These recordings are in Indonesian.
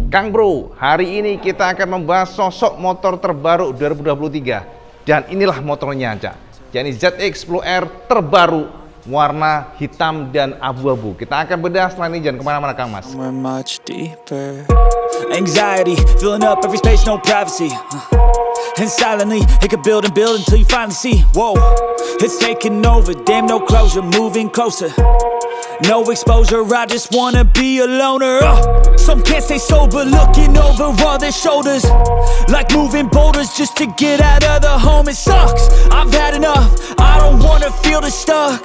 Kang Bro, hari ini kita akan membahas sosok motor terbaru 2023. Dan inilah motornya, Cak. Jadi ZX10R terbaru, warna hitam dan abu-abu. Kita akan bedah setelah ini, jangan kemana-mana Kang Mas. Anxiety, filling up every space, no privacy. And silently, it could build and build until you finally see. Whoa, it's taking over, damn no closure, moving closer. No exposure, I just wanna be a loner. Some can't stay sober, looking over all their shoulders. Like moving boulders just to get out of the home, it sucks. I've had enough, I don't wanna feel the stuck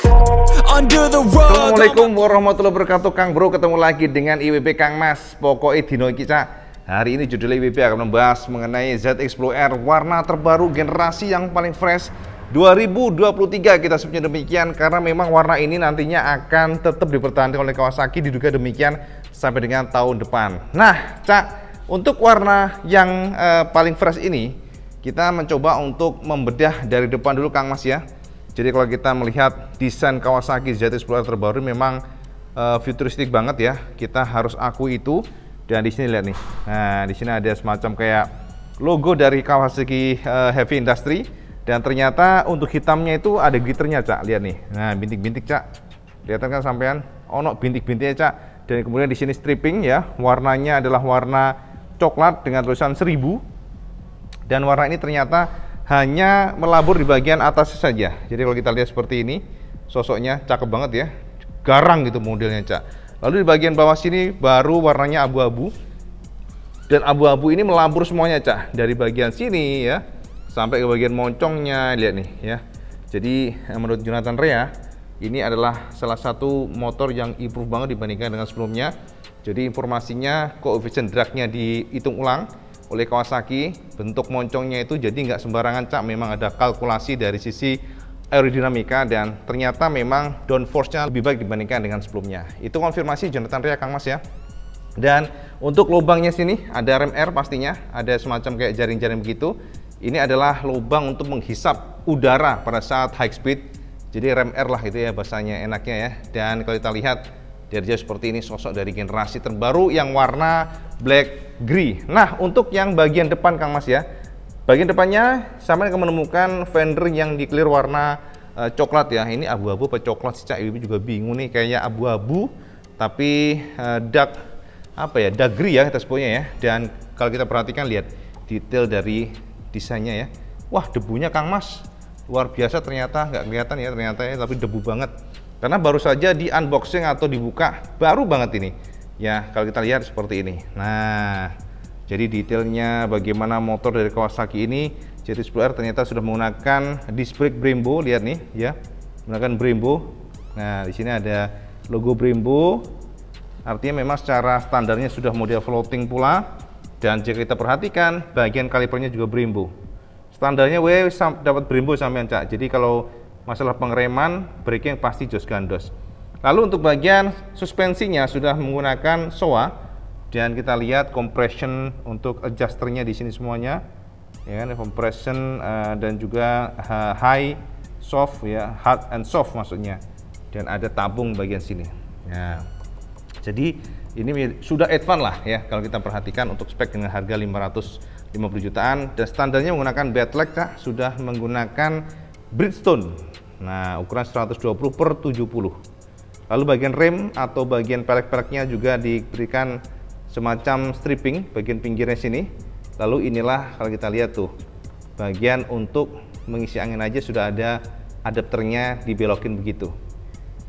under the rug. Assalamualaikum warahmatullahi wabarakatuh, Kang Bro. Ketemu lagi dengan IWB Kang Mas. Pokoknya dino iki, Cak. Hari ini judul IWB akan membahas mengenai ZX10R warna terbaru generasi yang paling fresh 2023. Kita sebutnya demikian karena memang warna ini nantinya akan tetap dipertahankan oleh Kawasaki, diduga demikian sampai dengan tahun depan. Nah, Cak, untuk warna yang paling fresh ini kita mencoba untuk membedah dari depan dulu Kang Mas ya. Jadi kalau kita melihat desain Kawasaki ZX10R terbaru memang futuristik banget ya. Kita harus akui itu. Dan di sini lihat nih. Nah, di sini ada semacam kayak logo dari Kawasaki Heavy Industry. Dan ternyata untuk hitamnya itu ada glitternya, Cak. Lihat nih. Nah, bintik-bintik, Cak. Kelihatan kan sampean? Ono bintik-bintiknya, Cak. Dan kemudian di sini stripping ya. Warnanya adalah warna coklat dengan tulisan 1000. Dan warna ini ternyata hanya melabur di bagian atas saja. Jadi kalau kita lihat seperti ini, sosoknya cakep banget ya. Garang gitu modelnya, Cak. Lalu di bagian bawah sini baru warnanya abu-abu. Dan abu-abu ini melambur semuanya, Cak. Dari bagian sini ya sampai ke bagian moncongnya, lihat nih ya. Jadi menurut Jonathan Rea, ini adalah salah satu motor yang improve banget dibandingkan dengan sebelumnya. Jadi informasinya, koefisien dragnya dihitung ulang oleh Kawasaki. Bentuk moncongnya itu jadi nggak sembarangan, Cak. Memang ada kalkulasi dari sisi aerodinamika dan ternyata memang downforce-nya lebih baik dibandingkan dengan sebelumnya. Itu konfirmasi Jonathan Rea, Kang Mas ya. Dan untuk lubangnya sini ada rem air pastinya, ada semacam kayak jaring-jaring begitu. Ini adalah lubang untuk menghisap udara pada saat high speed. Jadi rem air lah itu ya bahasanya enaknya ya. Dan kalau kita lihat dari jauh seperti ini sosok dari generasi terbaru yang warna black grey. Nah, untuk yang bagian depan Kang Mas ya. Bagian depannya sama akan menemukan fender yang di-clear warna coklat ya. Ini abu-abu apa coklat sih, Cak? Ibu juga bingung nih, kayaknya abu-abu tapi dark apa ya? Dark grey ya kita sebutnya ya. Dan kalau kita perhatikan lihat detail dari desainnya ya. Wah, debunya Kang Mas luar biasa, ternyata nggak kelihatan ya ternyata ya, tapi debu banget. Karena baru saja di unboxing atau dibuka, baru banget ini. Ya, kalau kita lihat seperti ini. Nah, jadi detailnya bagaimana motor dari Kawasaki ini ZX10R ternyata sudah menggunakan disc brake Brembo, lihat nih ya. Menggunakan Brembo. Nah, di sini ada logo Brembo. Artinya memang secara standarnya sudah model floating pula. Dan jika kita perhatikan bagian kalipernya juga Brembo. Standarnya dapat Brembo sampean, Cak. Jadi kalau masalah pengereman, braking pasti jos gandos. Lalu untuk bagian suspensinya sudah menggunakan SOA. Dan kita lihat compression untuk adjusternya di sini semuanya, ya kan, compression dan juga high, soft ya, hard and soft maksudnya. Dan ada tabung bagian sini. Ya. Jadi ini sudah advance lah ya kalau kita perhatikan untuk spek dengan harga 550 jutaan dan standarnya menggunakan bedlag, Cak, sudah menggunakan Bridgestone. Nah, ukuran 120/70. Lalu bagian rem atau bagian pelek-peleknya juga diberikan semacam stripping bagian pinggirnya sini. Lalu inilah kalau kita lihat tuh bagian untuk mengisi angin aja sudah ada adapternya dibelokin begitu.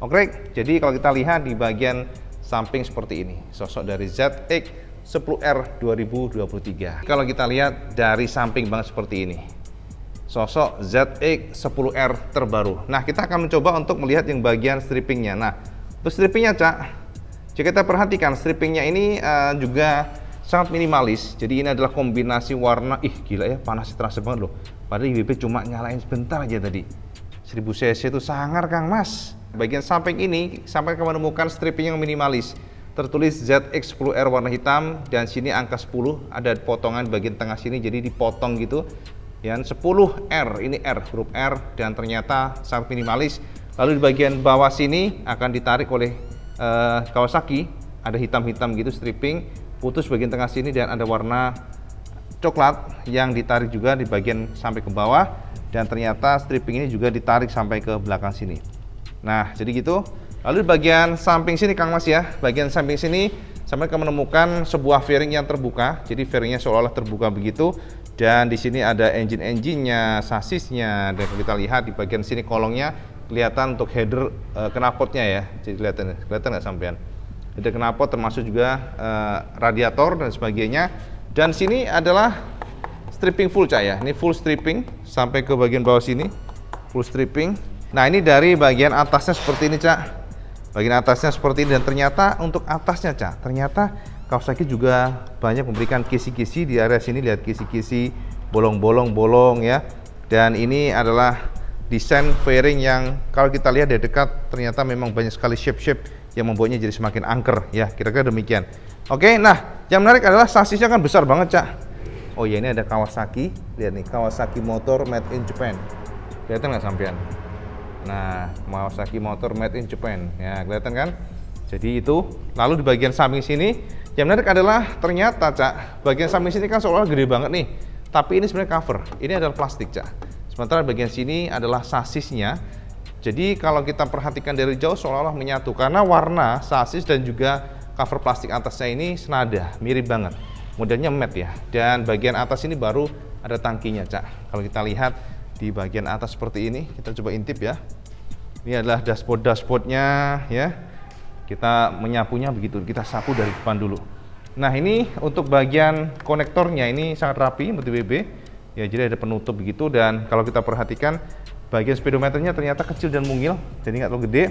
Oke, jadi kalau kita lihat di bagian samping seperti ini sosok dari ZX10R 2023. Kalau kita lihat dari samping banget seperti ini sosok ZX10R terbaru. Nah, kita akan mencoba untuk melihat yang bagian strippingnya. Nah, untuk strippingnya, Cak, jika kita perhatikan strippingnya ini juga sangat minimalis. Jadi ini adalah kombinasi warna. Ih, gila ya, panas terasa banget loh. Padahal IWB cuma nyalain sebentar aja tadi. 1000 cc itu sangar, Kang Mas. Bagian samping ini sampai kita menemukan stripping yang minimalis. Tertulis ZX10R warna hitam dan sini angka 10. Ada potongan bagian tengah sini jadi dipotong gitu. Dan 10R, ini R, huruf R dan ternyata sangat minimalis. Lalu di bagian bawah sini akan ditarik oleh Kawasaki, ada hitam-hitam gitu stripping. putus bagian tengah sini dan ada warna coklat yang ditarik juga di bagian sampai ke bawah, dan ternyata stripping ini juga ditarik sampai ke belakang sini. Nah, jadi gitu. Lalu di bagian samping sini Kang Mas ya, bagian samping sini sampai ke menemukan sebuah fairing yang terbuka. Jadi fairingnya seolah-olah terbuka begitu, dan di sini ada engine-nya, sasisnya, dan kita lihat di bagian sini kolongnya kelihatan untuk header knalpotnya ya. Jadi kelihatan nggak sampean? Ada knalpot termasuk juga radiator dan sebagainya. Dan sini adalah stripping full Cak ya. Ini full stripping sampai ke bagian bawah sini, full stripping. Nah, ini dari bagian atasnya seperti ini Cak. Bagian atasnya seperti ini, dan ternyata untuk atasnya Cak, ternyata Kawasaki juga banyak memberikan kisi-kisi di area sini. Lihat kisi-kisi, bolong-bolong ya. Dan ini adalah desain fairing yang kalau kita lihat dari dekat ternyata memang banyak sekali shape-shape yang membuatnya jadi semakin angker ya, kira-kira demikian. Oke, nah yang menarik adalah sasisnya kan besar banget Cak. Oh ya, ini ada Kawasaki, lihat nih, Kawasaki Motor Made in Japan. Kelihatan nggak sampean? Nah, Kawasaki Motor Made in Japan, ya kelihatan kan? Jadi itu. Lalu di bagian samping sini, yang menarik adalah ternyata Cak, bagian samping sini kan seolah gede banget nih, tapi ini sebenarnya cover. Ini adalah plastik Cak. Sementara bagian sini adalah sasisnya. Jadi kalau kita perhatikan dari jauh seolah-olah menyatu, karena warna sasis dan juga cover plastik atasnya ini senada, mirip banget. Modelnya matte ya. Dan bagian atas ini baru ada tangkinya Cak. Kalau kita lihat di bagian atas seperti ini, kita coba intip ya. Ini adalah dashboardnya ya. Kita menyapunya begitu, kita sapu dari depan dulu. Nah, ini untuk bagian konektornya ini sangat rapi, BB ya, jadi ada penutup begitu. Dan kalau kita perhatikan bagian speedometernya ternyata kecil dan mungil, jadi nggak terlalu gede.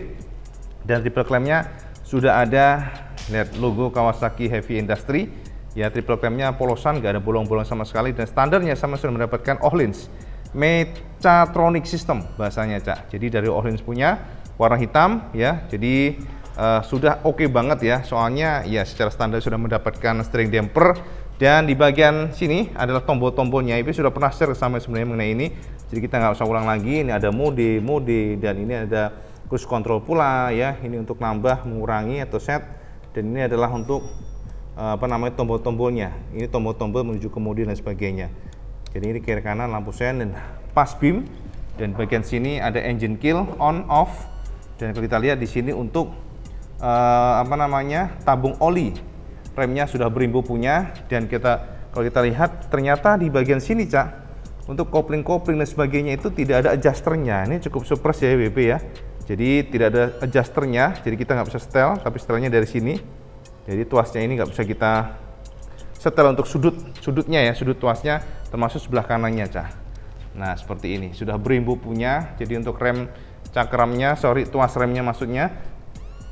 Dan triple clampnya sudah ada, lihat logo Kawasaki Heavy Industry ya. Triple clampnya polosan, nggak ada bolong-bolong sama sekali, dan standarnya sama sudah mendapatkan Öhlins Mechatronic System bahasanya Cak. Jadi dari Öhlins punya warna hitam ya. Jadi sudah oke banget ya. Soalnya ya secara standar sudah mendapatkan steering damper. Dan di bagian sini adalah tombol-tombolnya. Ini sudah pernah share sama sebenarnya mengenai ini. Jadi kita nggak usah ulang lagi. Ini ada mode, dan ini ada cruise control pula ya. Ini untuk nambah, mengurangi atau set. Dan ini adalah untuk tombol-tombolnya. Ini tombol-tombol menuju ke mode dan sebagainya. Jadi ini kiri kanan lampu sen dan pas beam, dan bagian sini ada engine kill on off. Dan kalau kita lihat di sini untuk tabung oli, remnya sudah Brembo punya. Dan kalau kita lihat ternyata di bagian sini Cak, untuk kopling dan sebagainya itu tidak ada adjusternya. Ini cukup super sih ya WP ya. Jadi tidak ada adjusternya, jadi kita nggak bisa setel, tapi setelnya dari sini. Jadi tuasnya ini nggak bisa kita setel untuk sudutnya ya, sudut tuasnya termasuk sebelah kanannya Cak. Nah seperti ini, sudah Brembo punya. Jadi untuk rem cakramnya, tuas remnya maksudnya.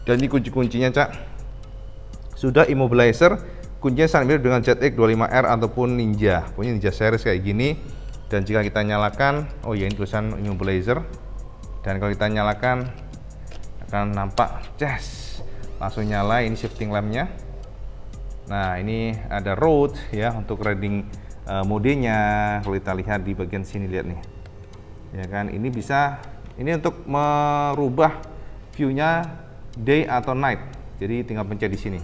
Dan ini kunci-kuncinya Cak, sudah immobilizer. Kuncinya sangat mirip dengan ZX25R ataupun Ninja, punya Ninja series kayak gini. Dan jika kita nyalakan, oh ya ini tulisan immobilizer. Dan kalau kita nyalakan akan nampak langsung nyala. Ini shifting lampnya. Nah ini ada road ya, untuk riding modenya. Kalau kita lihat di bagian sini, lihat nih ya kan, ini bisa, ini untuk merubah view-nya day atau night. Jadi tinggal pencet di sini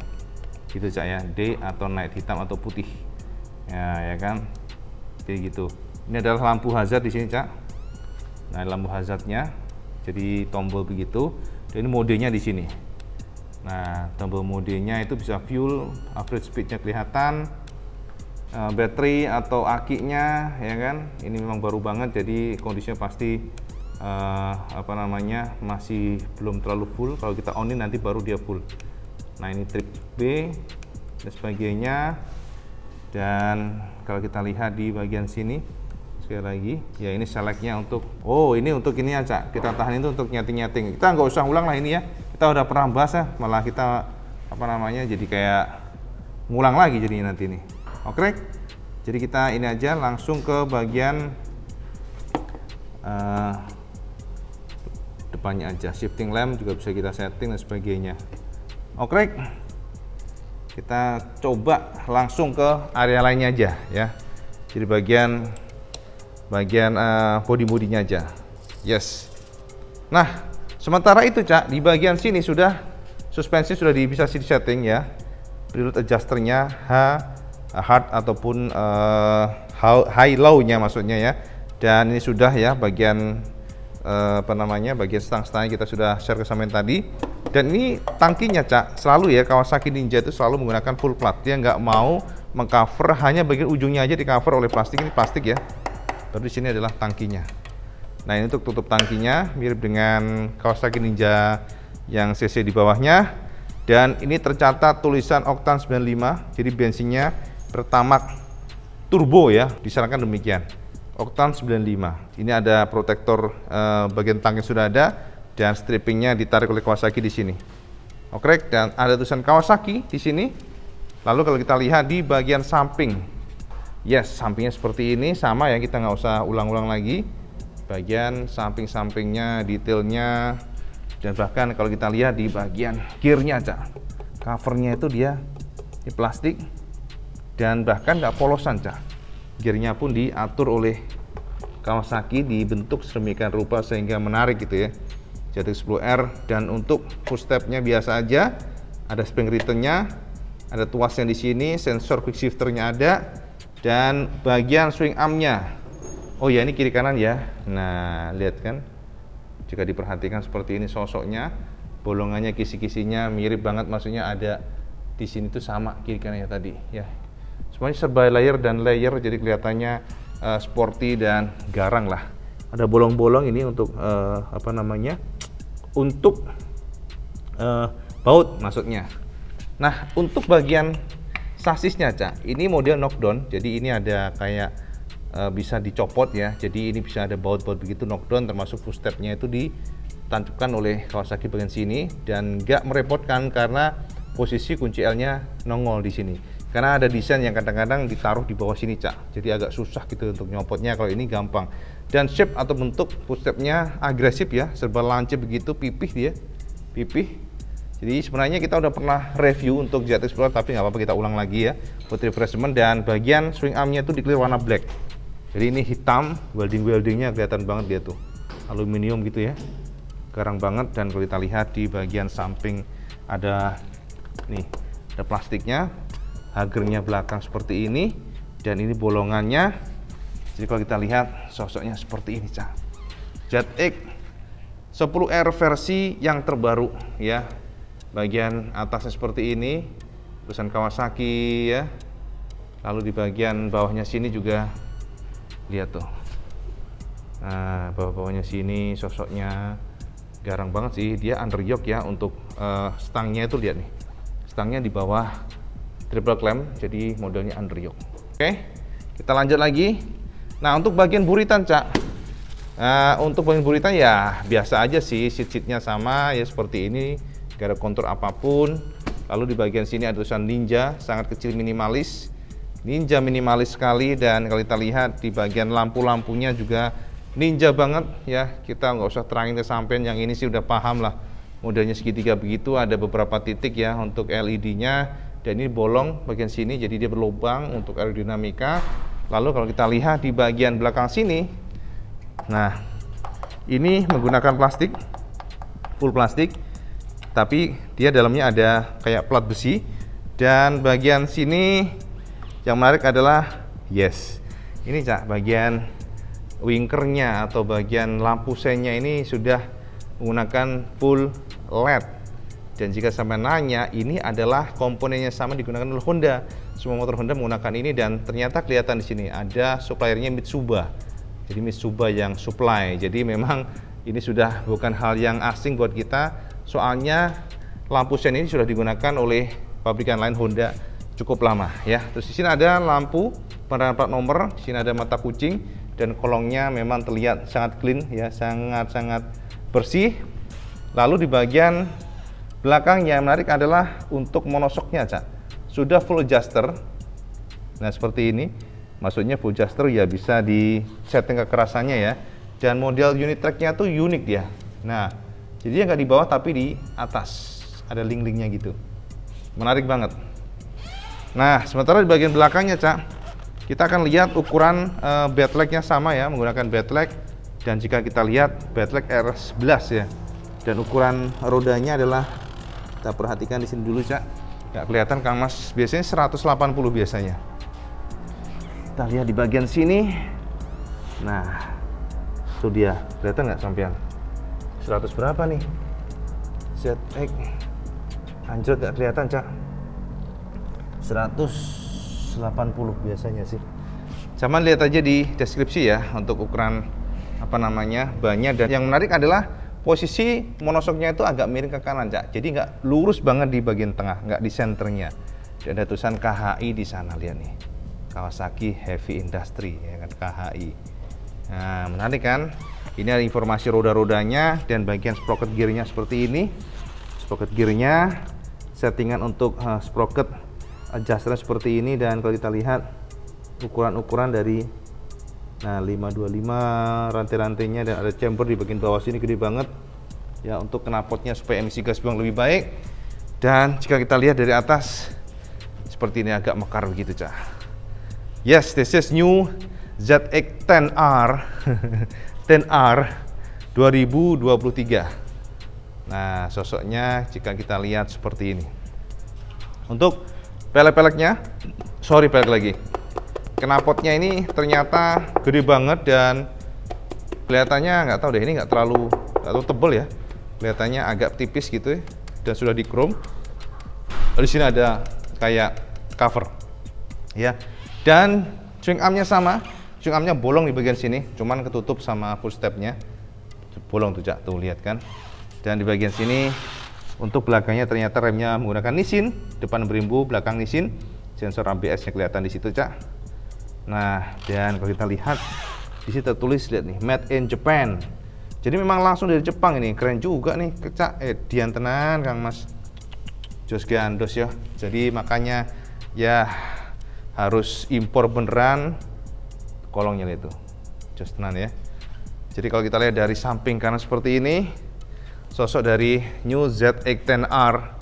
gitu Cak ya, day atau night, hitam atau putih ya kan, jadi gitu. Ini adalah lampu hazard di sini Cak. Nah lampu hazardnya, jadi tombol begitu. Dan ini modenya di sini. Nah, tombol modenya itu bisa fuel, average speednya kelihatan, baterai atau akinya ya kan. Ini memang baru banget, jadi kondisinya pasti masih belum terlalu full. Kalau kita onin nanti baru dia full. Nah, ini trip B dan sebagainya. Dan kalau kita lihat di bagian sini sekali lagi ya, ini selectnya untuk ini untuk ini ya Cak, kita tahan itu untuk nyeting-nyeting. Kita nggak usah ulang lah ini ya, kita udah pernah bahas ya, malah kita jadi kayak ngulang lagi jadinya nanti nih. Oke, jadi kita ini aja langsung ke bagian depannya aja. Shifting lamp juga bisa kita setting dan sebagainya. Oke, kita coba langsung ke area lainnya aja ya. Jadi bagian body-bodinya aja. Yes. Nah, sementara itu Cak, di bagian sini sudah suspensi sudah bisa setting ya. preload adjusternya hard ataupun high low-nya maksudnya ya. Dan ini sudah ya bagian bagian stang-stangnya kita sudah share ke sampean tadi. Dan ini tangkinya Cak, selalu ya Kawasaki Ninja itu selalu menggunakan full plat. Dia nggak mau mengcover hanya bagian ujungnya aja di cover oleh plastik. Ini plastik ya. Tapi di sini adalah tangkinya. Nah, ini untuk tutup tangkinya mirip dengan Kawasaki Ninja yang cc di bawahnya. Dan ini tercatat tulisan oktan 95. Jadi bensinnya Pertamax turbo ya, disarankan demikian. Oktan 95. Ini ada protektor bagian tangki sudah ada dan strippingnya ditarik oleh Kawasaki di sini. Oke, dan ada tulisan Kawasaki di sini. Lalu kalau kita lihat di bagian samping, yes, sampingnya seperti ini sama ya, kita nggak usah ulang-ulang lagi. Bagian samping-sampingnya, detailnya, dan bahkan kalau kita lihat di bagian gearnya, Cak, covernya itu dia di plastik dan bahkan nggak polosan, Cak. Gearnya pun diatur oleh Kawasaki, dibentuk sedemikian rupa sehingga menarik gitu ya. ZX10R. Dan untuk footstepnya biasa aja, ada spring return-nya, ada tuasnya di sini, sensor quick shifter-nya ada, dan bagian swing arm-nya. Oh ya, ini kiri kanan ya. Nah, lihat kan, jika diperhatikan seperti ini sosoknya, bolongannya, kisi-kisinya mirip banget, maksudnya ada di sini tuh sama kiri kanannya tadi ya. Semuanya serba layer dan layer, jadi kelihatannya sporty dan garang lah. Ada bolong-bolong ini untuk untuk baut maksudnya. Nah, untuk bagian sasisnya, Cak, ini model knockdown. Jadi ini ada kayak bisa dicopot ya. Jadi ini bisa ada baut-baut begitu knockdown, termasuk footstepnya itu ditancapkan oleh Kawasaki bagian sini dan nggak merepotkan karena posisi kunci L-nya nongol di sini. Karena ada desain yang kadang-kadang ditaruh di bawah sini, Cak. Jadi agak susah gitu untuk nyopotnya. Kalau ini gampang. Dan shape atau bentuk footstepnya agresif ya, serba lancip begitu, pipih dia, pipih. Jadi sebenarnya kita udah pernah review untuk ZX Explorer, tapi nggak apa-apa kita ulang lagi ya buat refreshment. Dan bagian swing armnya itu di-clear warna black. Jadi ini hitam, welding-weldingnya kelihatan banget dia tuh, aluminium gitu ya, garang banget. Dan kalau kita lihat di bagian samping ada nih, ada plastiknya. Hagernya belakang seperti ini, dan ini bolongannya. Jadi kalau kita lihat sosoknya seperti ini, Cak. ZX10R versi yang terbaru ya. Bagian atasnya seperti ini, tulisan Kawasaki ya. Lalu di bagian bawahnya sini juga lihat tuh. Nah, bawah-bawahnya sini sosoknya garang banget sih. Dia underyoke ya untuk stangnya itu, lihat nih. Stangnya di bawah triple clamp, jadi modelnya underyoke. Oke, kita lanjut lagi. Nah, untuk bagian buritan, Cak, untuk bagian buritan ya biasa aja sih, seat-seatnya sama ya seperti ini, gak ada kontur apapun. Lalu di bagian sini ada tulisan Ninja, sangat kecil, minimalis. Ninja minimalis sekali. Dan kalau kita lihat di bagian lampu-lampunya juga Ninja banget ya. Kita nggak usah terangin ke sampean, yang ini sih udah paham lah. Modelnya segitiga begitu, ada beberapa titik ya untuk LED-nya. Dan ini bolong bagian sini, jadi dia berlubang untuk aerodinamika. Lalu kalau kita lihat di bagian belakang sini, nah ini menggunakan plastik, full plastik, tapi dia dalamnya ada kayak plat besi. Dan bagian sini yang menarik adalah, yes, ini, Cak, bagian winkernya atau bagian lampu seinnya ini sudah menggunakan full LED. Dan jika sampai nanya, ini adalah komponennya sama digunakan oleh Honda. Semua motor Honda menggunakan ini, dan ternyata kelihatan di sini ada suppliernya Mitsuba. Jadi Mitsuba yang supply. Jadi memang ini sudah bukan hal yang asing buat kita. Soalnya lampu sen ini sudah digunakan oleh pabrikan lain Honda cukup lama ya. Terus di sini ada lampu penerangan plat nomor, di sini ada mata kucing, dan kolongnya memang terlihat sangat clean ya, sangat-sangat bersih. Lalu di bagian belakang yang menarik adalah untuk monoshocknya, Cak. Sudah full adjuster. Nah, seperti ini. Maksudnya full adjuster ya, bisa di setting kekerasannya ya. Dan model unit tracknya tuh unik ya. Nah, jadi nggak di bawah tapi di atas. Ada link-linknya gitu. Menarik banget. Nah, sementara di bagian belakangnya, Cak, kita akan lihat ukuran bedlagnya sama ya, menggunakan bedlag. Dan jika kita lihat bedlag R11 ya. Dan ukuran rodanya adalah, kita perhatikan di sini dulu, Cak. Nggak kelihatan Kang Mas, biasanya 180 biasanya. Kita lihat di bagian sini. Nah, itu dia, kelihatan nggak sampean? 100 berapa nih? ZX anjlok nggak kelihatan Cak. 180 biasanya sih. Cuman lihat aja di deskripsi ya untuk ukuran apa namanya bannya. Dan yang menarik adalah posisi monosoknya itu agak miring ke kanan Cak. Jadi nggak lurus banget di bagian tengah, nggak di senternya. Dan ada tulisan KHI di sana, lihat nih, Kawasaki Heavy Industry ya kan, KHI. Nah menarik kan? Ini ada informasi roda-rodanya dan bagian sprocket gearnya seperti ini. Sprocket gearnya, settingan untuk sprocket adjuster seperti ini. Dan kalau kita lihat ukuran-ukuran dari 525 rantai-rantainya, dan ada chamber di bagian bawah sini gede banget ya untuk knalpotnya supaya emisi gas buang lebih baik. Dan jika kita lihat dari atas seperti ini, agak mekar begitu Cak. Yes, this is new ZX 10R 10R 2023. Nah sosoknya jika kita lihat seperti ini. Untuk pelek-peleknya, pelek lagi, knalpotnya ini ternyata gede banget dan kelihatannya nggak tahu deh, ini nggak terlalu tebel ya, kelihatannya agak tipis gitu ya, dan sudah di chrome. Di sini ada kayak cover ya, dan swing armnya sama, swing armnya bolong di bagian sini, cuman ketutup sama full stepnya, bolong tuh Cak, tuh lihat kan. Dan di bagian sini untuk belakangnya ternyata remnya menggunakan Nissin, depan Brembo, belakang Nissin, sensor ABS-nya kelihatan di situ Cak. Nah, dan kalau kita lihat di situ tertulis, lihat nih, Made in Japan. Jadi memang langsung dari Jepang ini, keren juga nih Cak. Dian tenan Kang Mas, jos gandos ya. Jadi makanya ya harus impor beneran kolongnya itu, jos tenan ya. Jadi kalau kita lihat dari samping kanan seperti ini, sosok dari New ZX 10R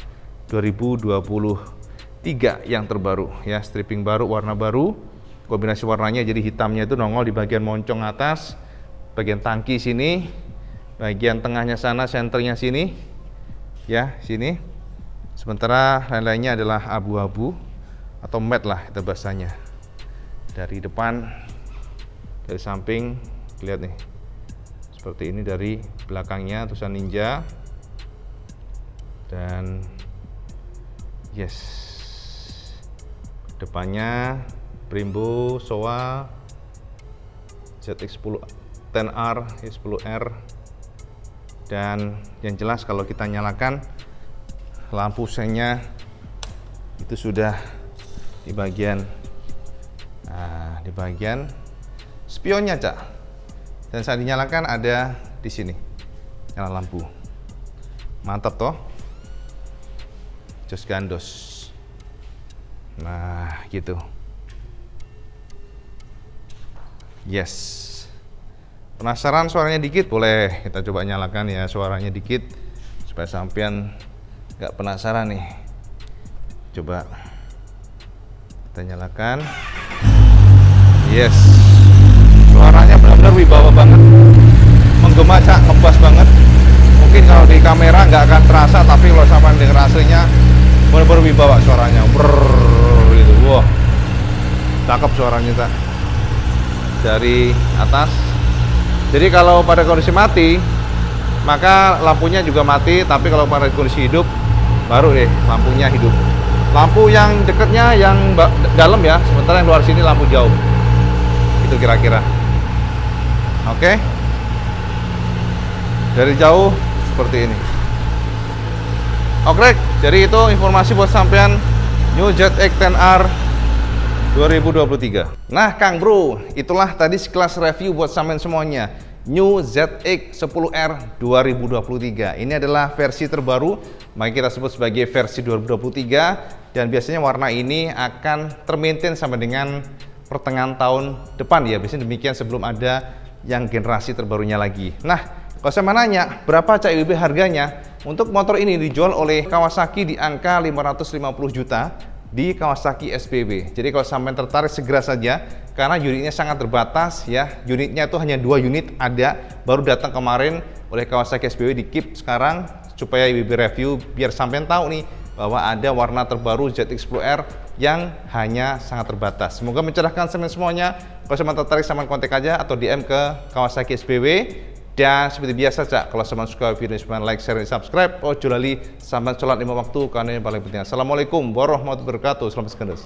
2023 yang terbaru ya, stripping baru, warna baru, kombinasi warnanya jadi hitamnya itu nongol di bagian moncong atas, bagian tangki sini, bagian tengahnya sana, senternya sini ya, sini. Sementara lain-lainnya adalah abu-abu atau matte lah itu bahasanya. Dari depan, dari samping, lihat nih seperti ini, dari belakangnya tulisan Ninja, dan yes, depannya Brembo, Showa, ZX 10R, 10R. Dan yang jelas kalau kita nyalakan lampu sennya itu sudah di bagian di bagian spionnya Cak. Dan saat dinyalakan ada di sini nyala lampu. Mantap toh, jos gandos. Nah gitu. Yes. Penasaran suaranya dikit? Boleh kita coba nyalakan ya suaranya dikit supaya sampean nggak penasaran nih. Coba kita nyalakan. Yes, suaranya benar-benar wibawa banget, menggema Cak, ngebas banget. Mungkin kalau di kamera nggak akan terasa, tapi kalau sampean dengar aslinya benar-benar wibawa suaranya. Brrrr, gitu. Wah, cakep suaranya Cak. Dari atas. Jadi kalau pada kondisi mati, maka lampunya juga mati, tapi kalau pada kondisi hidup baru deh lampunya hidup. Lampu yang dekatnya yang dalam ya, sementara yang luar sini lampu jauh. Itu kira-kira. Oke. Dari jauh seperti ini. Oke, jadi itu informasi buat sampean New ZX 10R 2023. Nah, Kang Bro, itulah tadi sekelas review buat sampean semuanya. New ZX 10R 2023. Ini adalah versi terbaru, maka kita sebut sebagai versi 2023, dan biasanya warna ini akan termaintain sampai dengan pertengahan tahun depan ya. Biasanya demikian sebelum ada yang generasi terbarunya lagi. Nah, kalau saya nanya berapa Cak IWB harganya, untuk motor ini dijual oleh Kawasaki di angka 550 juta di Kawasaki SPB. Jadi kalau sampai tertarik segera saja, karena unitnya sangat terbatas ya. Unitnya itu hanya 2 unit ada, baru datang kemarin oleh Kawasaki SPB, di keep sekarang supaya IWB review biar sampean tahu nih bahwa ada warna terbaru Z Explorer yang hanya sangat terbatas. Semoga mencerahkan semuanya. Kalau teman tertarik, sama kontak aja atau DM ke Kawasaki SBW. Dan seperti biasa Cak, kalau teman suka video ini, like, share, dan subscribe. Ojo lali sampai sholat 5 waktu karena yang paling penting. Assalamualaikum warahmatullahi wabarakatuh. Selamat sekendes.